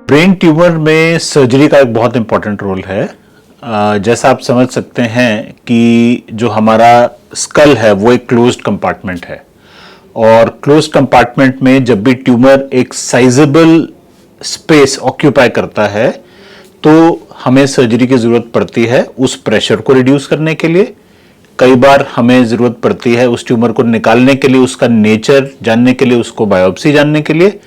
Brain tumour में surgery का एक बहुत इंपॉर्टेंट रोल है। जैसा आप समझ सकते हैं कि जो हमारा स्कल है वो एक क्लोज्ड कंपार्टमेंट है और क्लोज्ड कंपार्टमेंट में जब भी ट्यूमर एक साइजेबल स्पेस ऑक्यूपाई करता है तो हमें सर्जरी की ज़रूरत पड़ती है उस प्रेशर को रिड्यूस करने के लिए। कई बार हमें ज़रूरत पड़ती है उस ट्यूमर को निकालने के लिए, उसका नेचर जानने के लिए, उसको बायोप्सी जानने के लिए।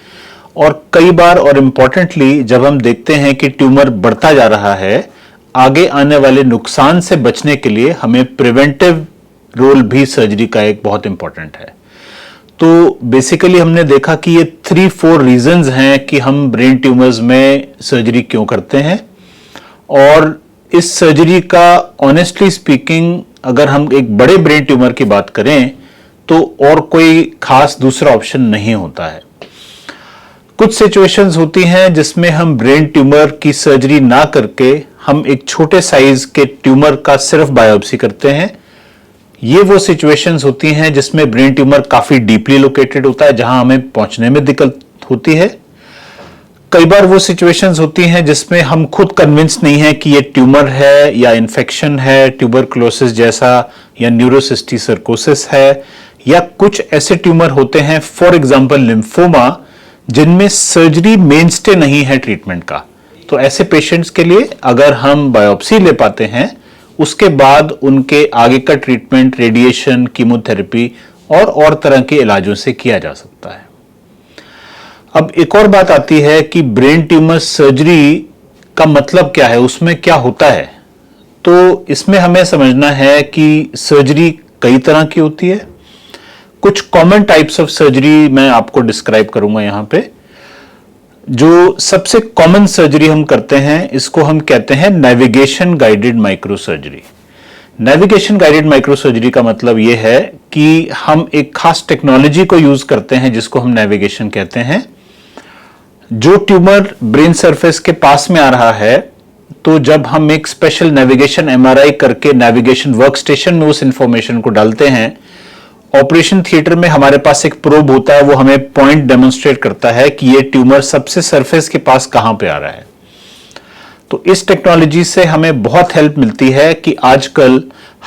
और कई बार और इम्पॉर्टेंटली जब हम देखते हैं कि ट्यूमर बढ़ता जा रहा है, आगे आने वाले नुकसान से बचने के लिए हमें प्रिवेंटिव रोल भी सर्जरी का एक बहुत इंपॉर्टेंट है। तो बेसिकली हमने देखा कि ये 3-4 रीजंस हैं कि हम ब्रेन ट्यूमर्स में सर्जरी क्यों करते हैं। और इस सर्जरी का ऑनेस्टली स्पीकिंग अगर हम एक बड़े ब्रेन ट्यूमर की बात करें तो और कोई खास दूसरा ऑप्शन नहीं होता है। कुछ सिचुएशंस होती हैं जिसमें हम ब्रेन ट्यूमर की सर्जरी ना करके हम एक छोटे साइज के ट्यूमर का सिर्फ बायोप्सी करते हैं। ये वो सिचुएशंस होती हैं जिसमें ब्रेन ट्यूमर काफी डीपली लोकेटेड होता है, जहां हमें पहुंचने में दिक्कत होती है। कई बार वो सिचुएशंस होती हैं जिसमें हम खुद कन्विंस नहीं है कि ये ट्यूमर है या इन्फेक्शन है, ट्यूबरकुलोसिस जैसा, या न्यूरोसिस्टिसर्कोसिस है, या कुछ ऐसे ट्यूमर होते हैं फॉर एग्जांपल लिम्फोमा जिनमें सर्जरी मेनस्टे नहीं है ट्रीटमेंट का। तो ऐसे पेशेंट्स के लिए अगर हम बायोप्सी ले पाते हैं उसके बाद उनके आगे का ट्रीटमेंट रेडिएशन, कीमोथेरेपी और तरह के इलाजों से किया जा सकता है। अब एक और बात आती है कि ब्रेन ट्यूमर सर्जरी का मतलब क्या है, उसमें क्या होता है। तो इसमें हमें समझना है कि सर्जरी कई तरह की होती है। कुछ कॉमन टाइप्स ऑफ सर्जरी मैं आपको डिस्क्राइब करूंगा यहां पे। जो सबसे कॉमन सर्जरी हम करते हैं इसको हम कहते हैं navigation guided micro surgery. Navigation guided micro surgery का मतलब यह है कि हम एक खास टेक्नोलॉजी को यूज करते हैं जिसको हम नेविगेशन कहते हैं। जो ट्यूमर ब्रेन सरफेस के पास में आ रहा है, तो जब हम एक स्पेशल नेविगेशन एमआरआई करके नेविगेशन वर्क स्टेशन में उस इंफॉर्मेशन को डालते हैं, ऑपरेशन थिएटर में हमारे पास एक प्रोब होता है, वो हमें पॉइंट डेमोन्स्ट्रेट करता है कि ये ट्यूमर सबसे सरफेस के पास कहां पे आ रहा है। तो इस टेक्नोलॉजी से हमें बहुत हेल्प मिलती है कि आजकल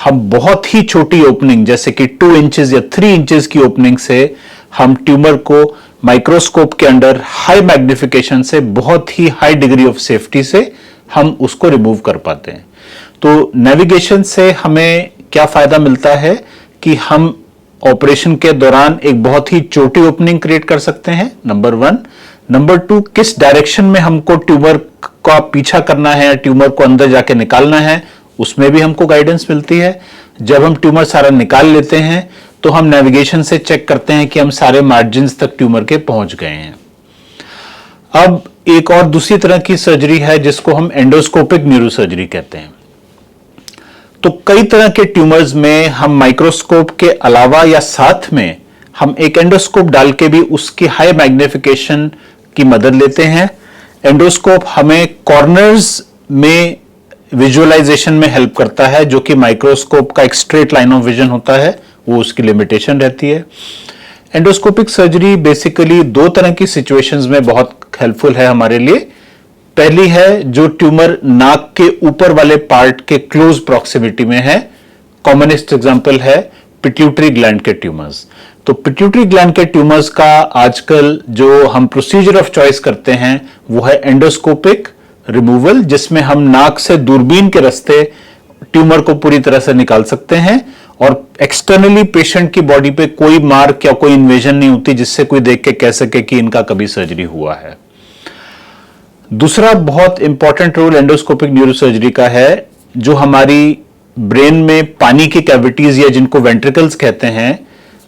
हम बहुत ही छोटी ओपनिंग जैसे कि 2 इंचेस या 3 इंचेस की ओपनिंग से हम ट्यूमर को माइक्रोस्कोप के अंडर हाई मैग्निफिकेशन से बहुत ही हाई डिग्री ऑफ सेफ्टी से हम उसको रिमूव कर पाते हैं। तो नेविगेशन से हमें क्या फायदा मिलता है कि हम ऑपरेशन के दौरान एक बहुत ही छोटी ओपनिंग क्रिएट कर सकते हैं, नंबर 1। नंबर 2, किस डायरेक्शन में हमको ट्यूमर का पीछा करना है, ट्यूमर को अंदर जाके निकालना है, उसमें भी हमको गाइडेंस मिलती है। जब हम ट्यूमर सारा निकाल लेते हैं तो हम नेविगेशन से चेक करते हैं कि हम सारे मार्जिन्स तक ट्यूमर के पहुंच गए हैं। अब एक और दूसरी तरह की सर्जरी है जिसको हम एंडोस्कोपिक न्यूरोसर्जरी कहते हैं। तो कई तरह के ट्यूमर्स में हम माइक्रोस्कोप के अलावा या साथ में हम एक एंडोस्कोप डाल के भी उसकी हाई मैग्निफिकेशन की मदद लेते हैं। एंडोस्कोप हमें कॉर्नर्स में विजुअलाइजेशन में हेल्प करता है, जो कि माइक्रोस्कोप का एक स्ट्रेट लाइन ऑफ विजन होता है, वो उसकी लिमिटेशन रहती है। एंडोस्कोपिक सर्जरी बेसिकली 2 तरह की सिचुएशंस में बहुत हेल्पफुल है हमारे लिए। पहली है जो ट्यूमर नाक के ऊपर वाले पार्ट के क्लोज प्रॉक्सिमिटी में है। कॉमनेस्ट एग्जांपल है पिट्यूटरी ग्लैंड के ट्यूमर्स। तो पिट्यूटरी ग्लैंड के ट्यूमर्स का आजकल जो हम प्रोसीजर ऑफ चॉइस करते हैं वो है एंडोस्कोपिक रिमूवल, जिसमें हम नाक से दूरबीन के रास्ते ट्यूमर को पूरी तरह से निकाल सकते हैं और एक्सटर्नली पेशेंट की बॉडी पे कोई मार्क या कोई इन्वेजन नहीं होती जिससे कोई देख के कह सके कि इनका कभी सर्जरी हुआ है। दूसरा बहुत इंपॉर्टेंट रोल एंडोस्कोपिक न्यूरोसर्जरी का है, जो हमारी ब्रेन में पानी की कैविटीज या जिनको वेंट्रिकल्स कहते हैं,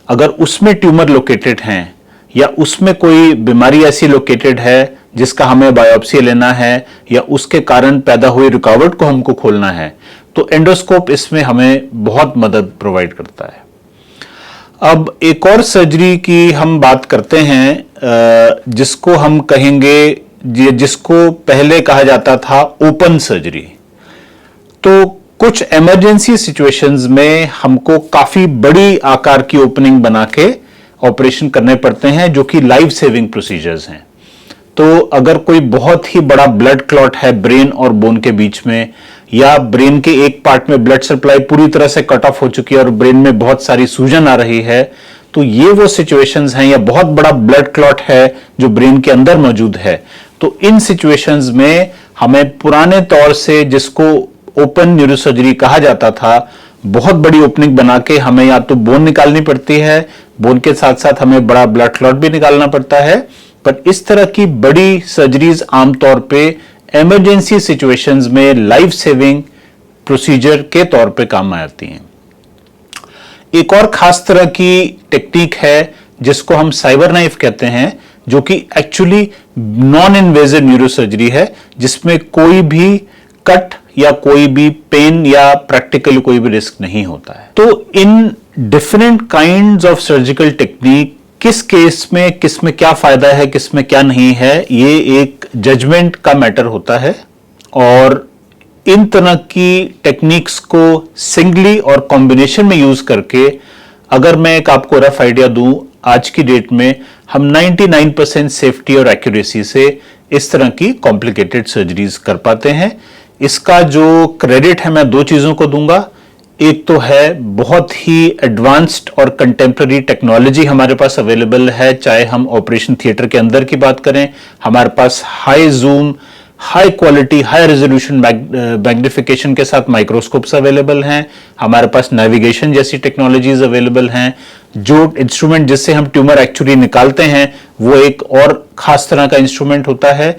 अगर उसमें ट्यूमर लोकेटेड हैं या उसमें कोई बीमारी ऐसी लोकेटेड है जिसका हमें बायोप्सी लेना है या उसके कारण पैदा हुई रुकावट को हमको खोलना है, तो एंडोस्कोप इसमें हमें बहुत मदद प्रोवाइड करता है। अब एक और सर्जरी की हम बात करते हैं जिसको हम कहेंगे, जिसको पहले कहा जाता था ओपन सर्जरी। तो कुछ इमरजेंसी सिचुएशंस में हमको काफी बड़ी आकार की ओपनिंग बना के ऑपरेशन करने पड़ते हैं, जो कि लाइफ सेविंग प्रोसीजर्स हैं। तो अगर कोई बहुत ही बड़ा ब्लड क्लॉट है ब्रेन और बोन के बीच में, या ब्रेन के एक पार्ट में ब्लड सप्लाई पूरी तरह से कट ऑफ हो चुकी है और ब्रेन में बहुत सारी सूजन आ रही है, तो ये वो सिचुएशंस हैं, या बहुत बड़ा ब्लड क्लॉट है जो ब्रेन के अंदर मौजूद है, तो इन सिचुएशंस में हमें पुराने तौर से जिसको ओपन न्यूरोसर्जरी कहा जाता था, बहुत बड़ी ओपनिंग बना के हमें या तो बोन निकालनी पड़ती है, बोन के साथ साथ हमें बड़ा ब्लड क्लॉट भी निकालना पड़ता है। पर इस तरह की बड़ी सर्जरीज आमतौर पे इमरजेंसी सिचुएशंस में लाइफ सेविंग प्रोसीजर के तौर पे काम में आती हैं। एक और खास तरह की टेक्निक है जिसको हम साइबर नाइफ कहते हैं, जो कि एक्चुअली नॉन इन्वेजिव न्यूरोसर्जरी है, जिसमें कोई भी कट या कोई भी पेन या प्रैक्टिकली कोई भी रिस्क नहीं होता है। तो in different kinds of surgical technique किस केस में किस में क्या फायदा है, किस में क्या नहीं है, ये एक जजमेंट का मैटर होता है। और इन तरह की टेक्निक्स को सिंगली और कॉम्बिनेशन में यूज करके अगर मैं एक आपको रफ आइडिया दूं, आज की डेट में हम 99% सेफ्टी और एक्यूरेसी से इस तरह की कॉम्प्लिकेटेड सर्जरीज कर पाते हैं। इसका जो क्रेडिट है मैं दो चीजों को दूंगा। एक तो है बहुत ही एडवांस्ड और कंटेम्प्रेरी टेक्नोलॉजी हमारे पास अवेलेबल है, चाहे हम ऑपरेशन थिएटर के अंदर की बात करें, हमारे पास high zoom, high quality, high resolution magnification के साथ माइक्रोस्कोप्स अवेलेबल हैं, हमारे पास नेविगेशन जैसी टेक्नोलॉजीज अवेलेबल हैं। जो इंस्ट्रूमेंट जिससे हम ट्यूमर एक्चुअली निकालते हैं वो एक और खास तरह का इंस्ट्रूमेंट होता है।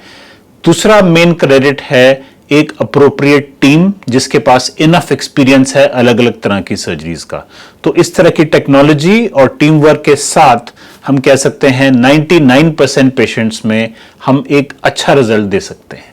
दूसरा मेन क्रेडिट है एक अप्रोप्रिएट टीम जिसके पास इनफ एक्सपीरियंस है अलग अलग तरह की सर्जरीज का। तो इस तरह की टेक्नोलॉजी और टीम वर्क के साथ हम कह सकते हैं 99% पेशेंट्स में हम एक अच्छा रिजल्ट दे सकते हैं।